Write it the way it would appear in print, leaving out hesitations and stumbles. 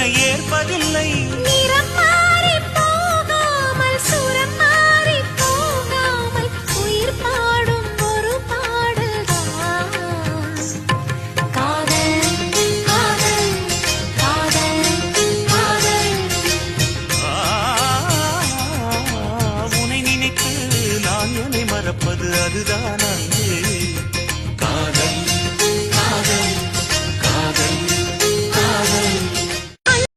உன்னை ஏற்பதில்லை. நிறம் மாறி போகாமல் சுரம் மாறி போகாமல் உயிர் பாடும் ஒரு பாடல்தான் காதல் காதல் காதல் காதல். உன்னை நினைத்து நான் என்னை மறப்பது அதுதான்